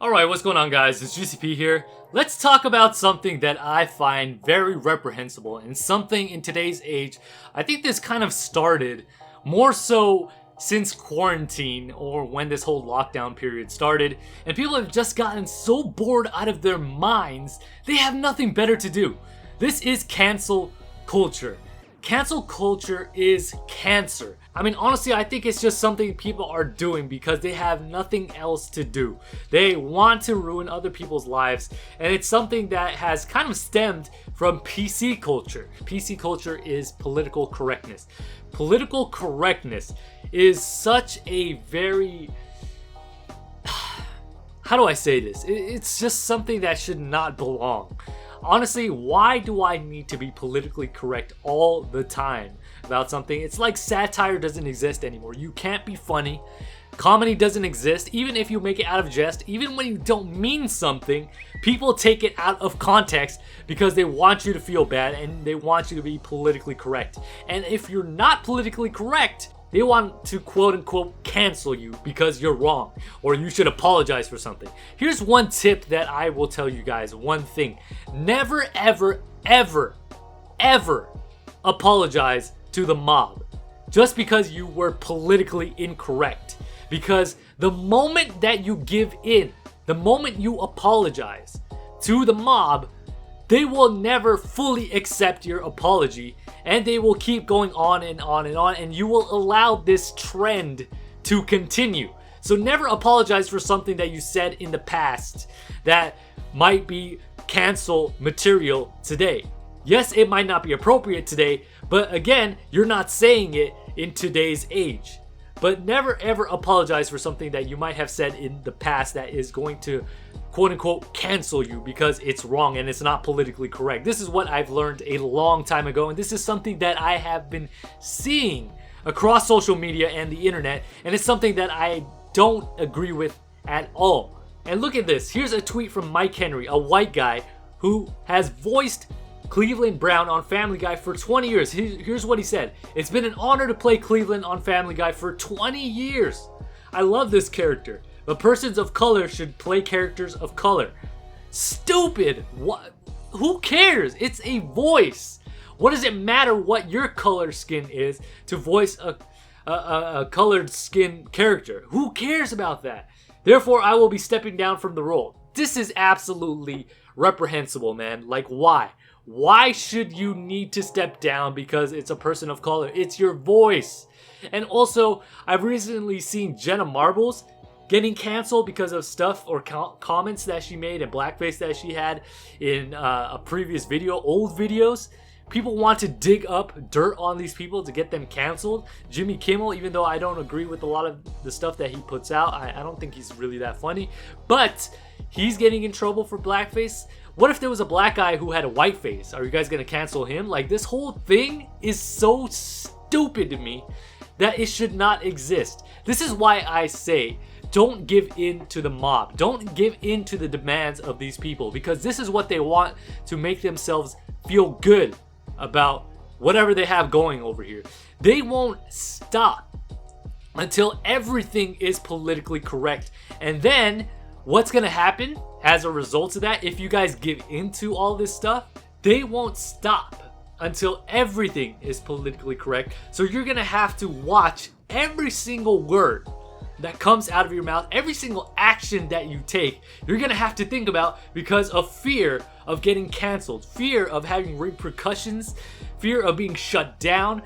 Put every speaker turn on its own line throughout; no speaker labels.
Alright, what's going on guys? It's GCP here. Let's talk about something that I find very reprehensible and something in today's age. I think this kind of started more so since quarantine or when this whole lockdown period started, and people have just gotten so bored out of their minds they have nothing better to do. This is cancel culture. Cancel culture is cancer. I mean, honestly, I think it's just something people are doing because they have nothing else to do. They want to ruin other people's lives, and it's something that has kind of stemmed from PC culture. PC culture is political correctness. Political correctness is such a very... How do I say this? It's just something that should not belong. Honestly, why do I need to be politically correct all the time about something? It's like satire doesn't exist anymore. You can't be funny. Comedy doesn't exist. Even if you make it out of jest, even when you don't mean something, people take it out of context because they want you to feel bad and they want you to be politically correct. And if you're not politically correct, they want to quote unquote cancel you because you're wrong or you should apologize for something. Here's one tip that I will tell you guys. One thing. Never, ever, ever, ever apologize to the mob just because you were politically incorrect. Because the moment that you give in, the moment you apologize to the mob, they will never fully accept your apology, and they will keep going on and on and on, and you will allow this trend to continue. So never apologize for something that you said in the past that might be cancel material today. Yes, it might not be appropriate today, but again, you're not saying it in today's age. But never ever apologize for something that you might have said in the past that is going to quote unquote cancel you because it's wrong and it's not politically correct. This is what I've learned a long time ago, and this is something that I have been seeing across social media and the internet, and it's something that I don't agree with at all. And look at this. Here's a tweet from Mike Henry, a white guy who has voiced Cleveland Brown on Family Guy for 20 years. Here's what he said. It's been an honor to play Cleveland on Family Guy for 20 years. I love this character, but persons of color should play characters of color. Stupid. What? Who cares? It's a voice. What does it matter what your color skin is to voice a colored skin character? Who cares about that? Therefore, I will be stepping down from the role. This is absolutely reprehensible, man. Like, why? Why should you need to step down because it's a person of color? It's your voice. And also, I've recently seen Jenna Marbles getting canceled because of stuff or comments that she made and blackface that she had in a previous video, old videos. People want to dig up dirt on these people to get them canceled. Jimmy Kimmel, even though I don't agree with a lot of the stuff that he puts out, I don't think he's really that funny, but he's getting in trouble for blackface. What if there was a black guy who had a white face? Are you guys gonna cancel him? Like, this whole thing is so stupid to me that it should not exist. This is why I say don't give in to the mob. Don't give in to the demands of these people, because this is what they want to make themselves feel good about whatever they have going over here. They won't stop until everything is politically correct. And then what's gonna happen as a result of that, if you guys give into all this stuff, they won't stop until everything is politically correct. So you're gonna have to watch every single word that comes out of your mouth, every single action that you take, you're gonna have to think about because of fear of getting canceled, fear of having repercussions, fear of being shut down,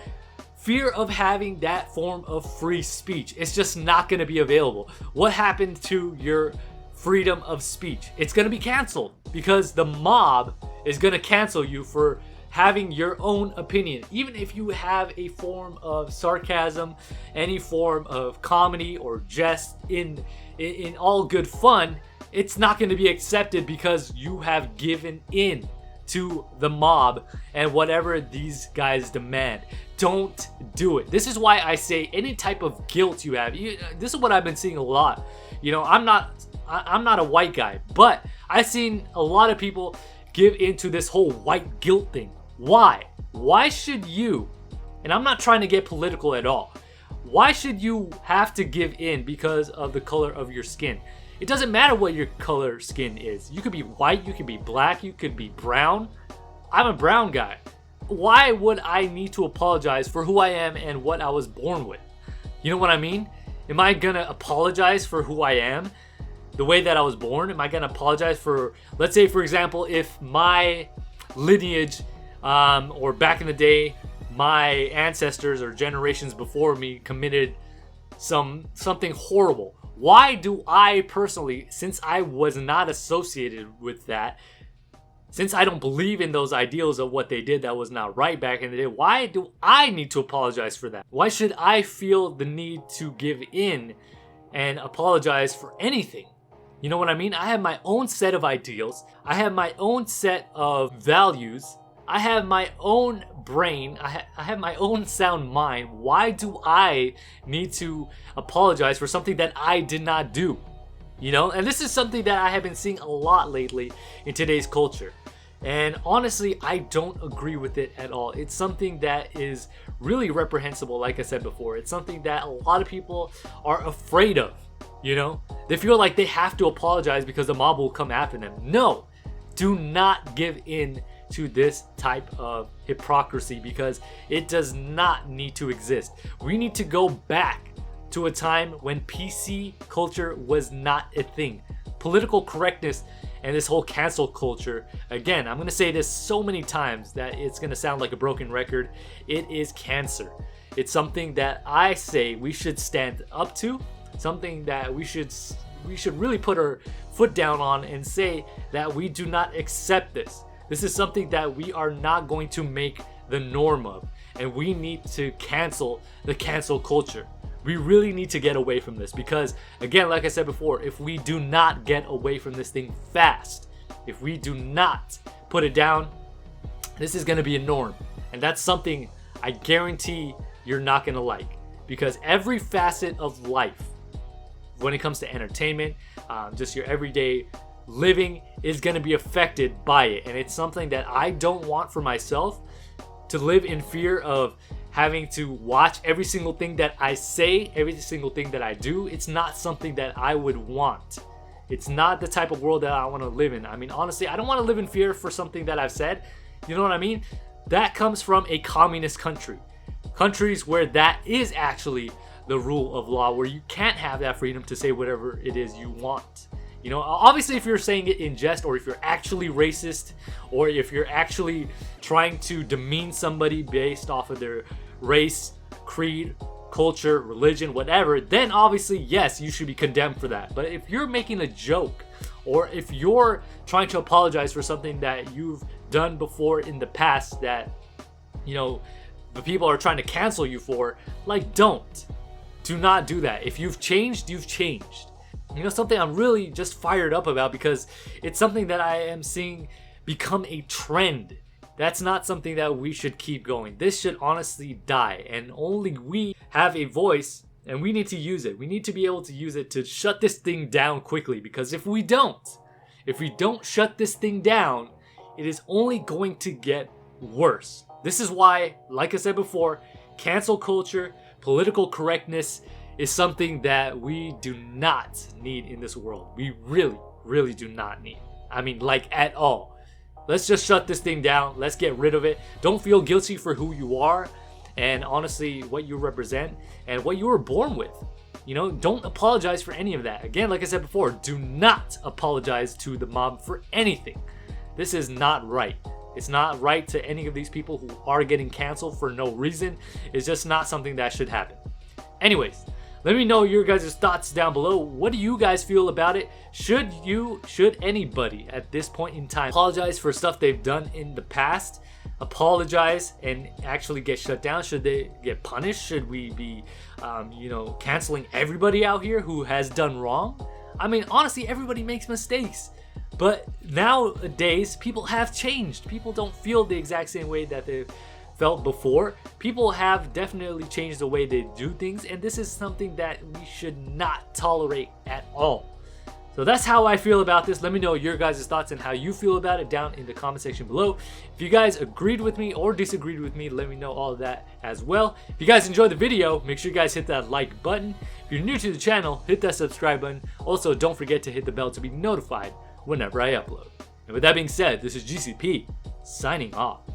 fear of having that form of free speech. It's just not gonna be available. What happened to your freedom of speech? It's gonna be canceled because the mob is gonna cancel you for having your own opinion. Even if you have a form of sarcasm, any form of comedy or jest in all good fun, it's not going to be accepted because you have given in to the mob and whatever these guys demand. Don't do it. This is why I say any type of guilt you have. This is what I've been seeing a lot. You know, I'm not a white guy, but I've seen a lot of people give into this whole white guilt thing. Why? Why should you, and I'm not trying to get political at all, why should you have to give in because of the color of your skin? It doesn't matter what your color skin is. You could be white, you could be black, you could be brown. I'm a brown guy. Why would I need to apologize for who I am and what I was born with? You know what I mean? Am I gonna apologize for who I am, the way that I was born? Am I gonna apologize for, let's say for example, if my lineage, or back in the day, my ancestors or generations before me committed something horrible. Why do I personally, since I was not associated with that, since I don't believe in those ideals of what they did that was not right back in the day, why do I need to apologize for that? Why should I feel the need to give in and apologize for anything? You know what I mean? I have my own set of ideals. I have my own set of values. I have my own brain. I have my own sound mind. Why do I need to apologize for something that I did not do? You know, and this is something that I have been seeing a lot lately in today's culture. And honestly, I don't agree with it at all. It's something that is really reprehensible, like I said before. It's something that a lot of people are afraid of, you know? They feel like they have to apologize because the mob will come after them. No, do not give in to this type of hypocrisy because it does not need to exist. We need to go back to a time when PC culture was not a thing. Political correctness and this whole cancel culture, again, I'm gonna say this so many times that it's gonna sound like a broken record. It is cancer. It's something that I say we should stand up to, something that we should really put our foot down on and say that we do not accept this. This is something that we are not going to make the norm of, and we need to cancel the cancel culture. We really need to get away from this because, again, like I said before, if we do not get away from this thing fast, if we do not put it down, this is going to be a norm. And that's something I guarantee you're not going to like, because every facet of life, when it comes to entertainment, just your everyday living, is going to be affected by it. And it's something that I don't want for myself, to live in fear of having to watch every single thing that I say, every single thing that I do. It's not something that I would want. It's not the type of world that I want to live in. I mean, honestly, I don't want to live in fear for something that I've said. You know what I mean? That comes from a communist country. Countries where that is actually the rule of law, where you can't have that freedom to say whatever it is you want. You know, obviously if you're saying it in jest, or if you're actually racist, or if you're actually trying to demean somebody based off of their race, creed, culture, religion, whatever, then obviously yes, you should be condemned for that. But if you're making a joke, or if you're trying to apologize for something that you've done before in the past that, you know, the people are trying to cancel you for, like, don't. Do not do that. If you've changed, you've changed. You know, something I'm really just fired up about, because it's something that I am seeing become a trend. That's not something that we should keep going. This should honestly die, and only we have a voice, and we need to use it. We need to be able to use it to shut this thing down quickly, because if we don't shut this thing down, it is only going to get worse. This is why, like I said before, cancel culture, political correctness is something that we do not need in this world. We really, really do not need. I mean, like, at all. Let's just shut this thing down. Let's get rid of it. Don't feel guilty for who you are, and honestly, what you represent, and what you were born with. You know, don't apologize for any of that. Again, like I said before, do not apologize to the mob for anything. This is not right. It's not right to any of these people who are getting canceled for no reason. It's just not something that should happen. Anyways, let me know your guys' thoughts down below. What do you guys feel about it? Should anybody at this point in time apologize for stuff they've done in the past? Apologize and actually get shut down? Should they get punished? Should we be, canceling everybody out here who has done wrong? I mean, honestly, everybody makes mistakes. But nowadays, people have changed. People don't feel the exact same way that they've felt before. People have definitely changed the way they do things, and this is something that we should not tolerate at all. So that's how I feel about this. Let me know your guys' thoughts and how you feel about it down in the comment section below. If you guys agreed with me or disagreed with me, let me know all of that as well. If you guys enjoyed the video, make sure you guys hit that like button. If you're new to the channel, hit that subscribe button. Also, don't forget to hit the bell to be notified whenever I upload. And with that being said, this is GCP signing off.